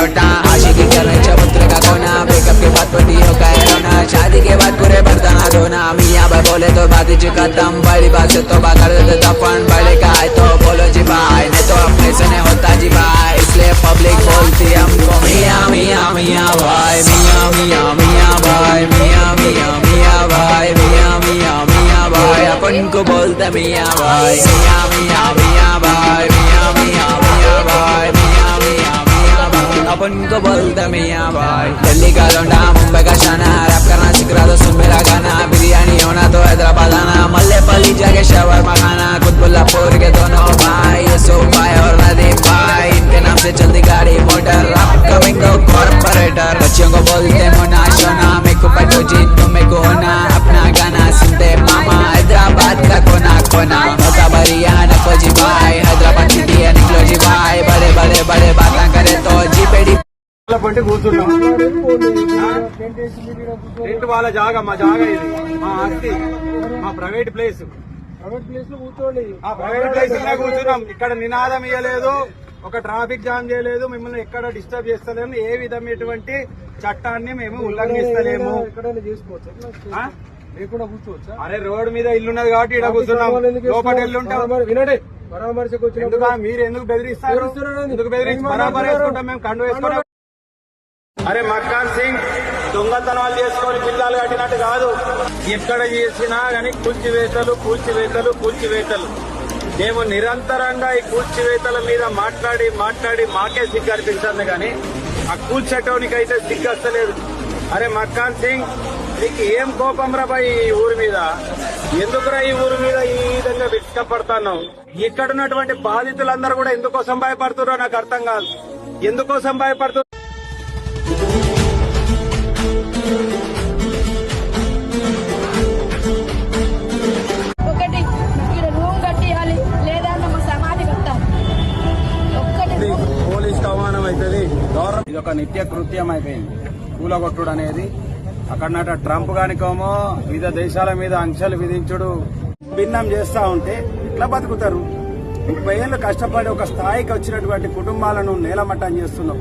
लौटा आशिकी करने चबूतरे का कोना ब्रेकअप के बाद पति हो गए रोना शादी के बाद पूरे बर्तन धोना मियाँ भाई बोले तो बात ही खत्म बड़ी बात से तो कर देते दफन बड़े का है तो बोलो जी भाई नहीं तो अपने से नहीं होता जी भाई इसलिए पब्लिक बोलती हमको मियाँ मियाँ मियाँ भाई मियाँ मियाँ मियाँ भाई मियाँ मियाँ मियाँ भाई मियाँ मियाँ मियाँ भाई अपन को बोलते मियाँ भाई मियाँ मियाँ मियाँ भाई मियाँ मियाँ मियाँ भाई मियाँ मियाँ मियाँ भाई अपन को बोलते मियाँ भाई दिल्ली का लौंडा मुंबई का शाना रैप करना सिखा दो सुन मेरा गाना बिरयानी होना तो हैदराबाद आना मल्लेपल्ली जाके शवरमा खाना कुतुबुल्लापुर के दोनों भाई यूसुफ भाई और नदीम भाई इनके नाम से चलती गाड़ी मोटर अपकमिंग कॉर्पोरेटर बच्चों को बोलते मोना सोना मेरे को पटो जीत तो मेरे को होना अपना गाना सुनते मामा हैदराबाद का कोना कोना मौका बरिया नको जी भाई हैदराबाद सिटी है निकलो जी भाई बड़े बड़े बड़े बातें करे तो जी पेड़ी టెంట్ వాళ్ళ జాగా మా జాగా ఇది మా ఆస్తి మా ప్రైవేట్ ప్లేస్ కూర్చోండి ప్రైవేట్ ప్లేస్ కూర్చున్నాం ఇక్కడ నినాదం ఇవ్వలేదు ఒక ట్రాఫిక్ జామ్ చేయలేదు మిమ్మల్ని ఎక్కడ డిస్టర్బ్ చేస్తలేము ఏ విధమైనటువంటి చట్టాన్ని మేము ఉల్లంఘిస్తలేము లేకుండా కూర్చోవచ్చా అరే రోడ్ మీద ఇల్లున్నది కాబట్టి ఇక్కడ కూర్చున్నాం లోపల ఇల్లుంటాం వినండి పరామర్శకు వచ్చిన మీరు ఎందుకు బెదిరిస్తారు ఎందుకు బెదిరించి బరాబర్ వేసుకుంటాం మేము కండు వేసుకుంటాం అరే మక్కాన్ సింగ్ దొంగతనాలు చేసుకొని పిల్లలు కట్టినట్టు కాదు ఎక్కడ చేసినా కానీ కూల్చివేతలు కూల్చివేతలు కూల్చివేతలు మేము నిరంతరంగా ఈ కూల్చివేతల మీద మాట్లాడి మాట్లాడి మాకే సిగ్గు అనిపిస్తుంది కానీ ఆ కూల్చేటోనికైతే సిగ్గు వస్తలేదు అరే మక్కాన్ సింగ్ నీకు ఏం కోపం రా బాయ్ ఈ ఊరి మీద ఎందుకురా ఈ ఊరి మీద ఈ విధంగా విసుకపడుతున్నావు ఇక్కడ ఉన్నటువంటి బాధితులందరూ కూడా ఎందుకోసం భయపడుతున్నారో నాకు అర్థం కాదు ఎందుకోసం భయపడుతున్నారు పోలీస్ అవమానం అవుతుంది ఇది ఒక నిత్య కృత్యం అయిపోయింది కూలగొట్టుడు అనేది అక్కడ ట్రంప్ గానికోమో వివిధ దేశాల మీద ఆంక్షలు విధించుడు భిన్నం చేస్తా ఉంటే ఇట్లా బతుకుతారు 30 ఏళ్ళు కష్టపడి ఒక స్థాయికి వచ్చినటువంటి కుటుంబాలను నేలమట్టం చేస్తున్నాం